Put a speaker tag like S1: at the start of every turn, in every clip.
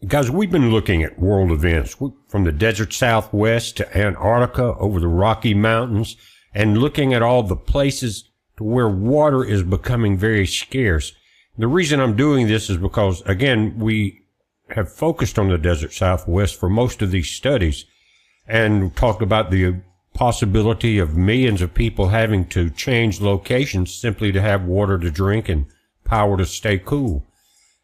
S1: Guys, we've been looking at world events from the desert Southwest to Antarctica over the Rocky Mountains and looking at all the places to where water is becoming very scarce. The reason I'm doing this is because, again, we have focused on the desert Southwest for most of these studies and talked about the possibility of millions of people having to change locations simply to have water to drink and power to stay cool.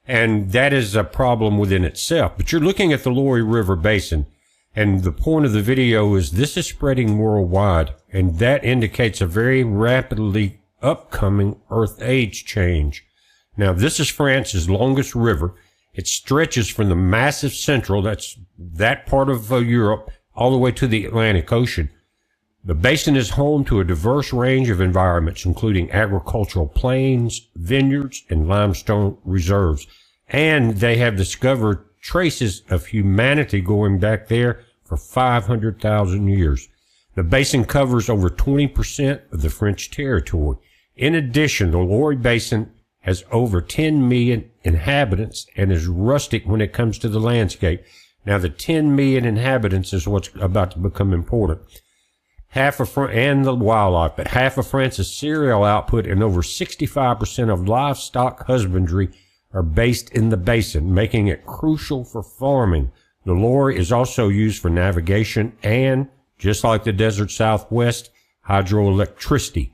S1: And that is a problem within itself. But you're looking at the Lori River Basin, and the point of the video is this is spreading worldwide, and that indicates a very rapidly upcoming Earth age change. Now, this is France's longest river. It stretches from the massive central, that's that part of Europe, all the way to the Atlantic Ocean. The basin is home to a diverse range of environments, including agricultural plains, vineyards, and limestone reserves. And they have discovered traces of humanity going back there for 500,000 years. The basin covers over 20% of the French territory. In addition, the Lori Basin has over 10 million inhabitants and is rustic when it comes to the landscape. Now, the 10 million inhabitants is what's about to become important. And the wildlife, but half of France's cereal output and over 65% of livestock husbandry are based in the basin, making it crucial for farming. The Lori is also used for navigation and, just like the desert Southwest, hydroelectricity.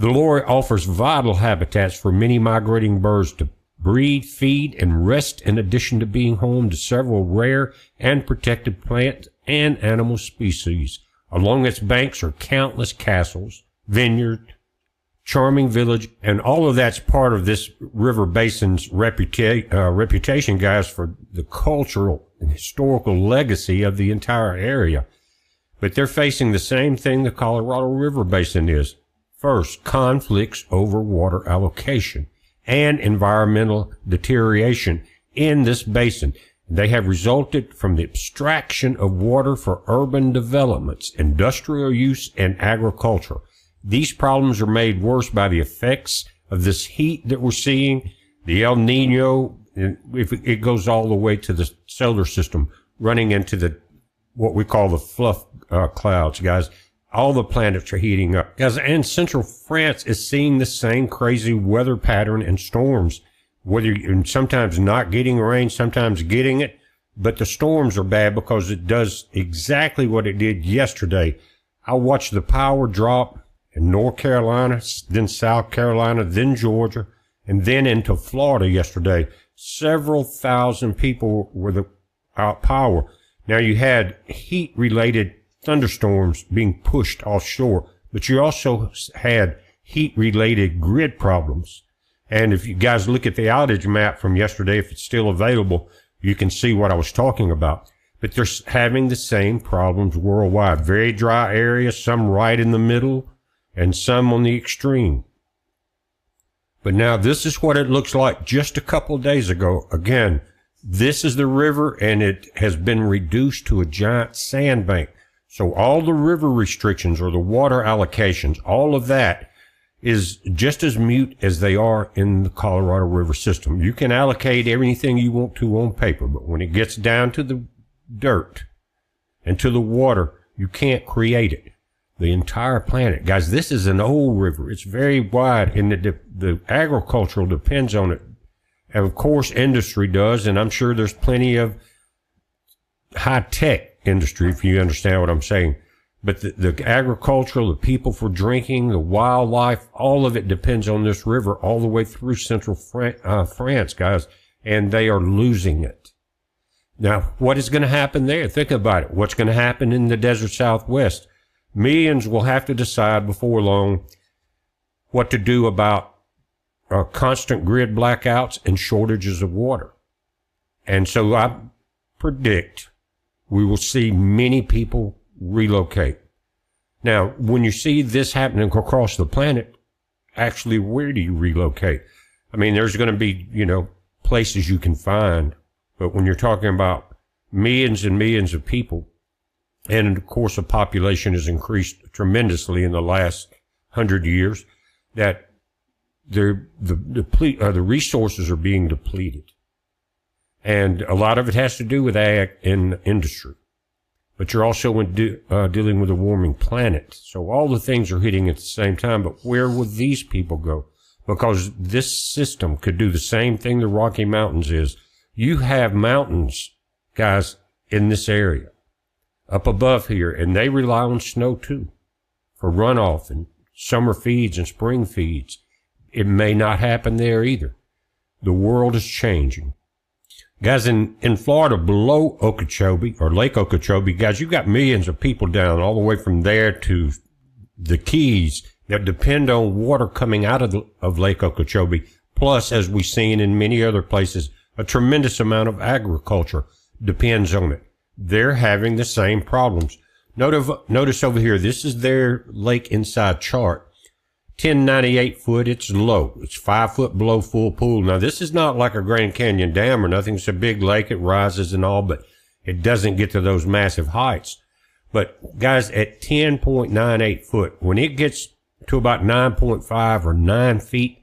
S1: The Lori offers vital habitats for many migrating birds to breed, feed, and rest, in addition to being home to several rare and protected plant and animal species. Along its banks are countless castles, vineyard, charming village, and all of that's part of this river basin's reputation, guys, for the cultural and historical legacy of the entire area. But they're facing the same thing the Colorado River Basin is. First, conflicts over water allocation and environmental deterioration in this basin. They have resulted from the abstraction of water for urban developments, industrial use, and agriculture. These problems are made worse by the effects of this heat that we're seeing, the El Nino, if it goes all the way to the solar system, running into what we call the fluff clouds, guys. All the planets are heating up. Guys, and central France is seeing the same crazy weather pattern and storms. Whether you're sometimes not getting rain, sometimes getting it, but the storms are bad because it does exactly what it did yesterday. I watched the power drop in North Carolina, then South Carolina, then Georgia, and then into Florida yesterday. Several thousand people were without power. Now, you had heat-related thunderstorms being pushed offshore, but you also had heat-related grid problems. And if you guys look at the outage map from yesterday, if it's still available, you can see what I was talking about. But they're having the same problems worldwide. Very dry areas, some right in the middle, and some on the extreme. But now this is what it looks like just a couple of days ago. Again, this is the river, and it has been reduced to a giant sandbank. So all the river restrictions or the water allocations, all of that is just as mute as they are in the Colorado River system. You can allocate everything you want to on paper, but when it gets down to the dirt and to the water, you can't create it. The entire planet. Guys, this is an old river. It's very wide, and the agricultural depends on it. And of course, industry does, and I'm sure there's plenty of high-tech industry, if you understand what I'm saying. But the agricultural, the people for drinking, the wildlife, all of it depends on this river all the way through central France, guys, and they are losing it. Now, what is going to happen there? Think about it. What's going to happen in the desert Southwest? Millions will have to decide before long what to do about constant grid blackouts and shortages of water. And so I predict we will see many people relocate. Now, when you see this happening across the planet, actually, where do you relocate? I mean, there's going to be, places you can find, but when you're talking about millions and millions of people, and of course, the population has increased tremendously in the last 100 years, that the resources are being depleted. And a lot of it has to do with ag and industry. But you're also dealing with a warming planet. So all the things are hitting at the same time. But where would these people go? Because this system could do the same thing the Rocky Mountains is. You have mountains, guys, in this area, up above here, and they rely on snow too for runoff and summer feeds and spring feeds. It may not happen there either. The world is changing. Guys, in Florida, below Okeechobee, or Lake Okeechobee, guys, you've got millions of people down all the way from there to the Keys that depend on water coming out of Lake Okeechobee. Plus, as we've seen in many other places, a tremendous amount of agriculture depends on it. They're having the same problems. Notice over here, this is their lake inside chart. 1098 foot, it's low. It's 5 foot below full pool. Now, this is not like a Grand Canyon Dam or nothing. It's a big lake. It rises and all, but it doesn't get to those massive heights. But, guys, at 10.98 foot, when it gets to about 9.5 or 9 feet,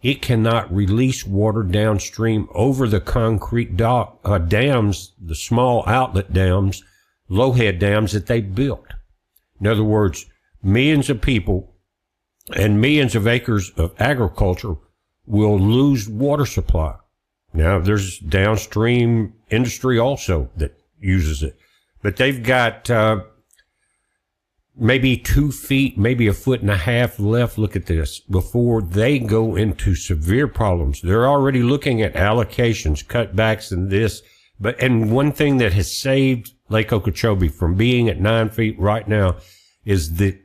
S1: it cannot release water downstream over the concrete dams, the small outlet dams, low-head dams that they built. In other words, millions of people and millions of acres of agriculture will lose water supply. Now, there's downstream industry also that uses it. But they've got maybe 2 feet, maybe 1.5 feet left. Look at this. Before they go into severe problems. They're already looking at allocations, cutbacks, and this. And one thing that has saved Lake Okeechobee from being at 9 feet right now is the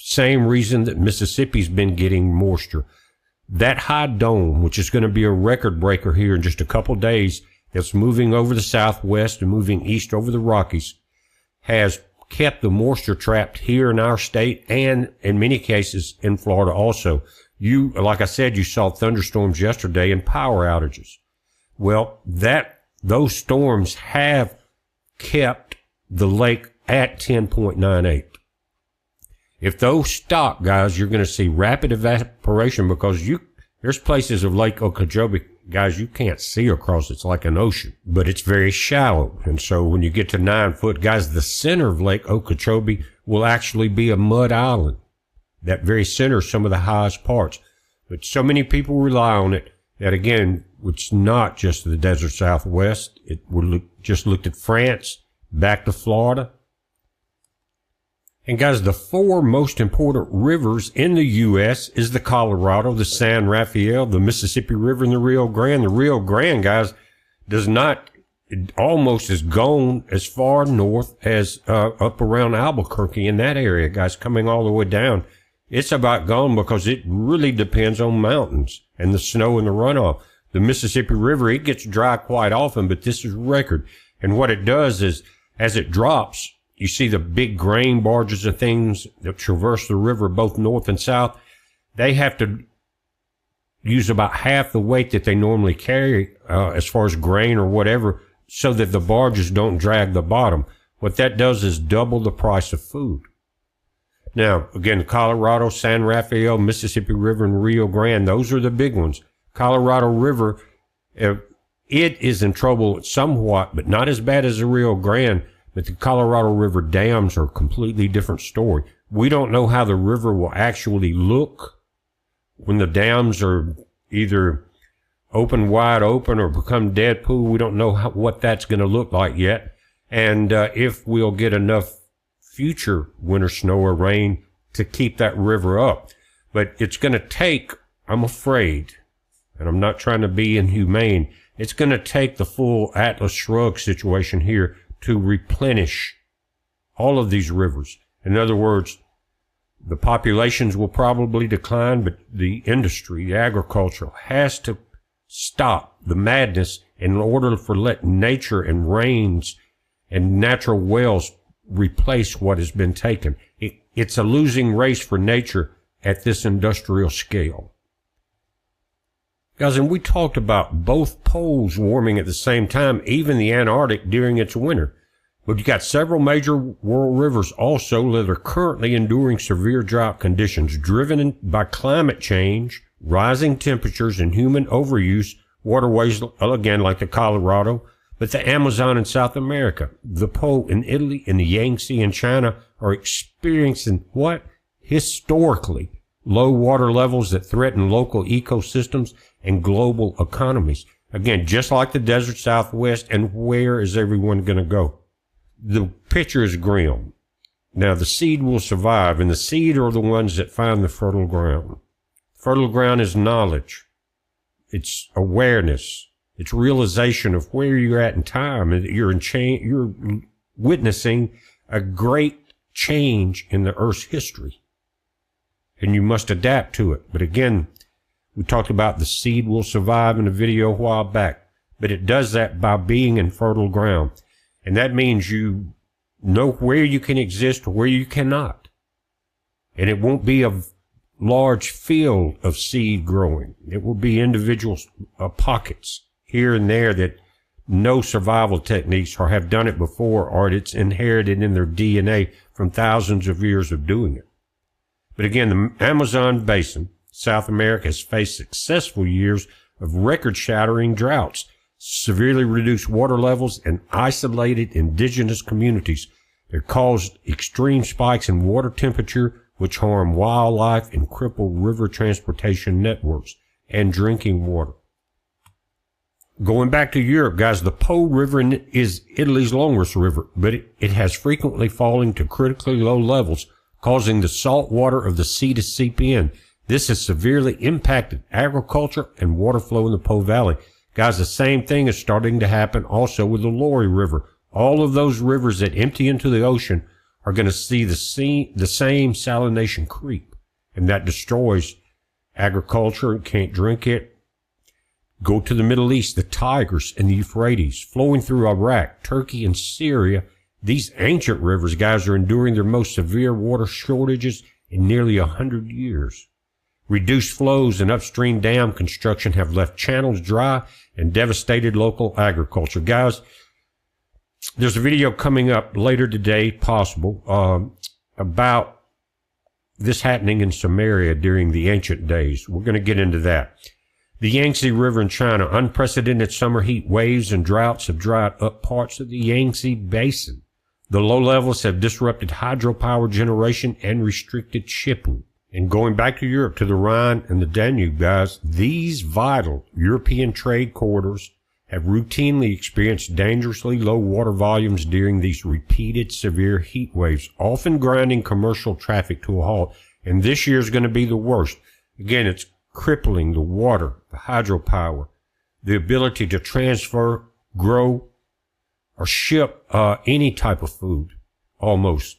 S1: same reason that Mississippi's been getting moisture. That high dome, which is going to be a record breaker here in just a couple days, that's moving over the southwest and moving east over the Rockies, has kept the moisture trapped here in our state and in many cases in Florida also. Like I said, you saw thunderstorms yesterday and power outages. Well, those storms have kept the lake at 10.98. If those stop, guys, you're going to see rapid evaporation because there's places of Lake Okeechobee, guys, you can't see across. It's like an ocean, but it's very shallow. And so when you get to 9 foot, guys, the center of Lake Okeechobee will actually be a mud island. That very center is some of the highest parts. But so many people rely on it that, again, it's not just the desert Southwest. Just looked at France, back to Florida. And guys, the 4 most important rivers in the U.S. is the Colorado, the San Rafael, the Mississippi River, and the Rio Grande. The Rio Grande, guys, almost has gone as far north as up around Albuquerque in that area, guys, coming all the way down. It's about gone because it really depends on mountains and the snow and the runoff. The Mississippi River, it gets dry quite often, but this is record. And what it does is, as it drops, you see the big grain barges and things that traverse the river both north and south. They have to use about half the weight that they normally carry as far as grain or whatever so that the barges don't drag the bottom. What that does is double the price of food. Now, again, Colorado, San Rafael, Mississippi River, and Rio Grande, those are the big ones. Colorado River, it is in trouble somewhat, but not as bad as the Rio Grande. But the Colorado River dams are a completely different story. We don't know how the river will actually look when the dams are either wide open or become dead pool. We don't know what that's going to look like yet. And if we'll get enough future winter snow or rain to keep that river up. But it's going to take, I'm afraid, and I'm not trying to be inhumane, it's going to take the full Atlas Shrugged situation here to replenish all of these rivers. In other words, the populations will probably decline, but the industry, the agriculture, has to stop the madness in order for let nature and rains and natural wells replace what has been taken. It's a losing race for nature at this industrial scale. Guys, and we talked about both poles warming at the same time, even the Antarctic during its winter. But you got several major world rivers also that are currently enduring severe drought conditions driven by climate change, rising temperatures, and human overuse. Waterways, again, like the Colorado, But the Amazon in South America, the Po in Italy, and the Yangtze in China are experiencing what? Historically low water levels that threaten local ecosystems and global economies. Again, just like the desert Southwest, and where is everyone going to go? The picture is grim. Now, the seed will survive, and the seed are the ones that find the fertile ground. Fertile ground is knowledge. It's awareness. It's realization of where you're at in time. You're witnessing a great change in the Earth's history, and you must adapt to it. But again, we talked about the seed will survive in a video a while back, but it does that by being in fertile ground. And that means you know where you can exist or where you cannot. And it won't be a large field of seed growing. It will be individual pockets here and there that know survival techniques or have done it before, or it's inherited in their DNA from thousands of years of doing it. But again, the Amazon basin, South America, has faced successful years of record-shattering droughts, severely reduced water levels, and isolated indigenous communities that caused extreme spikes in water temperature, which harm wildlife and cripple river transportation networks and drinking water. Going back to Europe, guys, the Po River is Italy's longest river, but it has frequently fallen to critically low levels, causing the salt water of the sea to seep in. This has severely impacted agriculture and water flow in the Po Valley. Guys, the same thing is starting to happen also with the Lori River. All of those rivers that empty into the ocean are going to see the same salination creep, and that destroys agriculture. Can't drink it. Go to the Middle East, the Tigris and the Euphrates, flowing through Iraq, Turkey, and Syria. These ancient rivers, guys, are enduring their most severe water shortages in nearly 100 years. Reduced flows and upstream dam construction have left channels dry and devastated local agriculture. Guys, there's a video coming up later today, possible, about this happening in Samaria during the ancient days. We're going to get into that. The Yangtze River in China, unprecedented summer heat waves and droughts have dried up parts of the Yangtze Basin. The low levels have disrupted hydropower generation and restricted shipping. And going back to Europe, to the Rhine and the Danube, guys, these vital European trade corridors have routinely experienced dangerously low water volumes during these repeated severe heat waves, often grinding commercial traffic to a halt. And this year is going to be the worst. Again, it's crippling the water, the hydropower, the ability to transfer, grow, or ship any type of food, almost.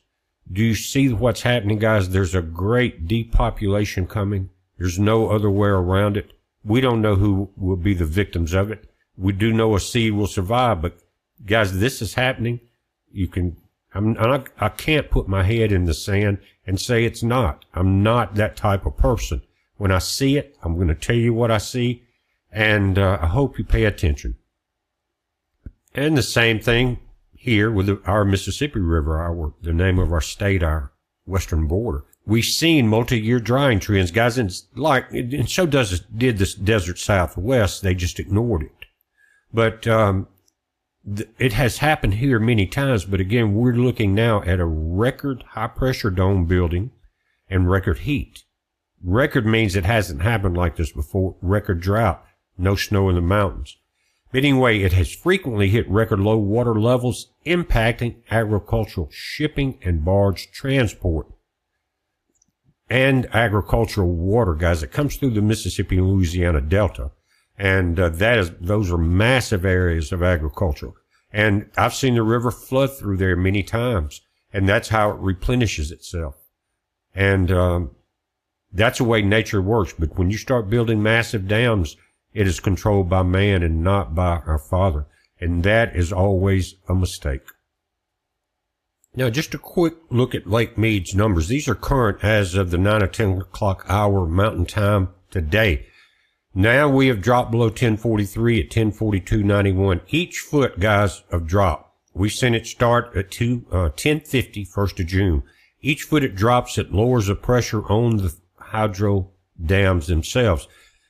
S1: Do you see what's happening, guys? There's a great depopulation coming. There's no other way around it. We don't know who will be the victims of it. We do know a seed will survive, but guys, this is happening. I can't put my head in the sand and say it's not. I'm not that type of person. When I see it, I'm going to tell you what I see, and I hope you pay attention. And the same thing here with our Mississippi River, the name of our state, our western border. We've seen multi-year drying trends, guys, and so did this desert Southwest. They just ignored it. But it has happened here many times. But again, we're looking now at a record high-pressure dome building and record heat. Record means it hasn't happened like this before. Record drought, no snow in the mountains. But anyway, it has frequently hit record low water levels, impacting agricultural shipping and barge transport. And agricultural water, guys, it comes through the Mississippi and Louisiana Delta. And those are massive areas of agriculture. And I've seen the river flood through there many times. And that's how it replenishes itself. And that's the way nature works. But when you start building massive dams, it is controlled by man and not by our Father. And that is always a mistake. Now, just a quick look at Lake Mead's numbers. These are current as of the 9 or 10 o'clock hour Mountain Time today. Now we have dropped below 1043 at 1042.91. Each foot, guys, of drop. We've seen it start at 1050, 1st of June. Each foot it drops, it lowers the pressure on the hydro dams themselves.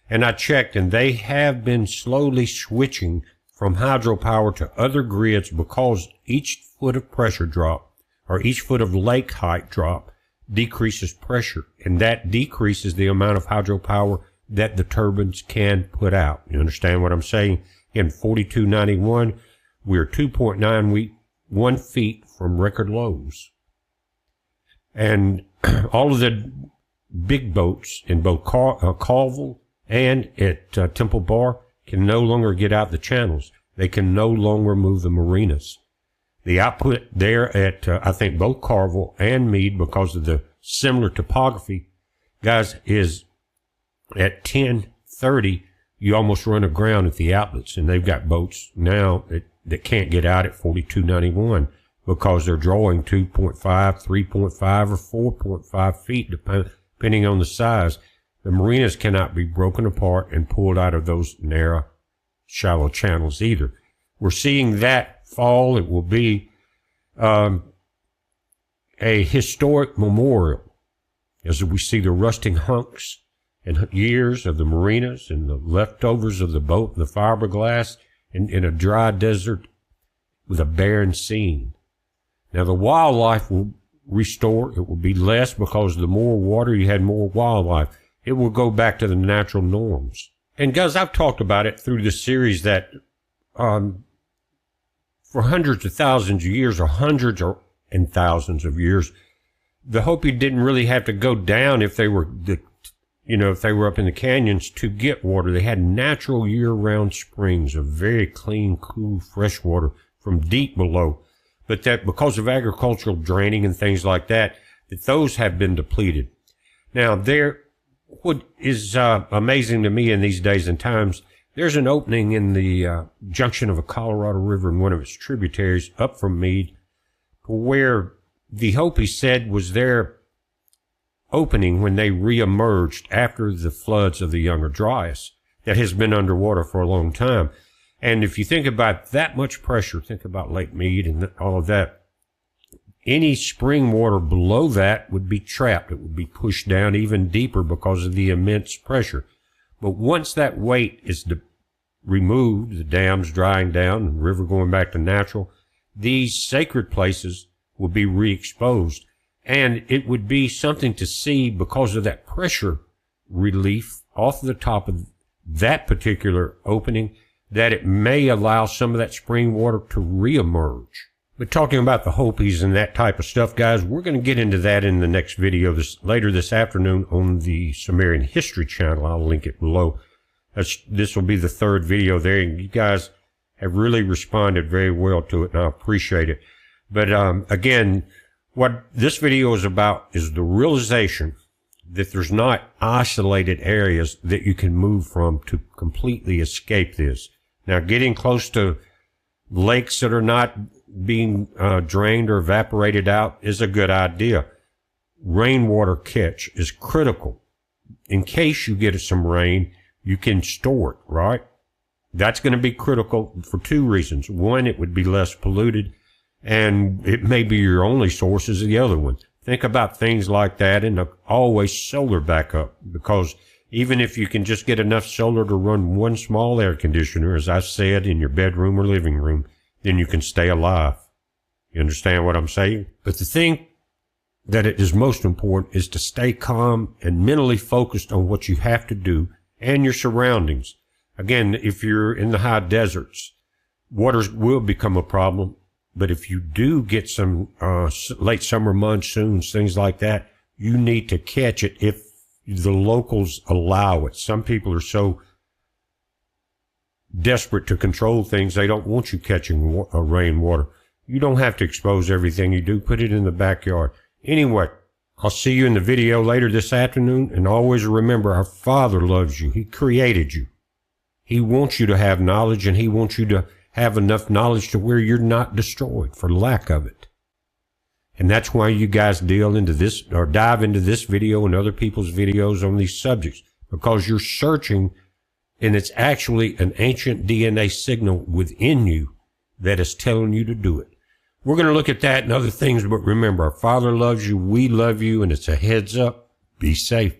S1: And I checked, and they have been slowly switching from hydropower to other grids because each foot of pressure drop or each foot of lake height drop decreases pressure, and that decreases the amount of hydropower that the turbines can put out. You understand what I'm saying? In 4291, we're 2.91 feet from record lows. And all of the big boats in both Colville and at Temple Bar can no longer get out the channels. They can no longer move the marinas. The output there at, I think, both Carville and Meade, because of the similar topography, guys, is at 10:30, you almost run aground at the outlets, and they've got boats now that can't get out at 4291 because they're drawing 2.5, 3.5, or 4.5 feet, depending on the size. The marinas cannot be broken apart and pulled out of those narrow, shallow channels either. We're seeing that fall. It will be a historic memorial as we see the rusting hunks and years of the marinas and the leftovers of the boat and the fiberglass in a dry desert with a barren scene. Now the wildlife will restore. It will be less because the more water you had, more wildlife. It will go back to the natural norms. And guys, I've talked about it through this series that for hundreds of thousands of years, or hundreds and thousands of years, the Hopi didn't really have to go down if they were if they were up in the canyons to get water. They had natural year-round springs of very clean, cool, fresh water from deep below. But that because of agricultural draining and things like that, that those have been depleted. Now, what is amazing to me in these days and times, there's an opening in the junction of a Colorado River and one of its tributaries up from Meade, where the Hopi said was their opening when they reemerged after the floods of the Younger Dryas that has been underwater for a long time. And if you think about that much pressure, think about Lake Meade and all of that, any spring water below that would be trapped. It would be pushed down even deeper because of the immense pressure. But once that weight is removed, the dams drying down and the river going back to natural, these sacred places will be re-exposed. And it would be something to see because of that pressure relief off the top of that particular opening, that it may allow some of that spring water to reemerge. But talking about the Hopis and that type of stuff, guys, we're going to get into that in the next video later this afternoon on the Sumerian History channel. I'll link it below. This will be the third video there, and you guys have really responded very well to it, and I appreciate it. But again, what this video is about is the realization that there's not isolated areas that you can move from to completely escape this. Now, getting close to lakes that are not being drained or evaporated out is a good idea. Rainwater catch is critical. In case you get some rain, you can store it, right? That's going to be critical for two reasons. One, it would be less polluted, and it may be your only source is the other one. Think about things like that, and always solar backup, because even if you can just get enough solar to run one small air conditioner, as I said, in your bedroom or living room, then you can stay alive. You understand what I'm saying? But the thing that it is most important is to stay calm and mentally focused on what you have to do and your surroundings. Again, if you're in the high deserts, water will become a problem. But if you do get some late summer monsoons, things like that, you need to catch it if the locals allow it. Some people are so desperate to control things, they don't want you catching rainwater. You don't have to expose everything you do. Put it in the backyard. Anyway, I'll see you in the video later this afternoon. And always remember, our Father loves you. He created you. He wants you to have knowledge, and He wants you to have enough knowledge to where you're not destroyed for lack of it. And that's why you guys dive into this video and other people's videos on these subjects, because you're searching, and it's actually an ancient DNA signal within you that is telling you to do it. We're going to look at that and other things, but remember, our Father loves you, we love you, and it's a heads up. Be safe.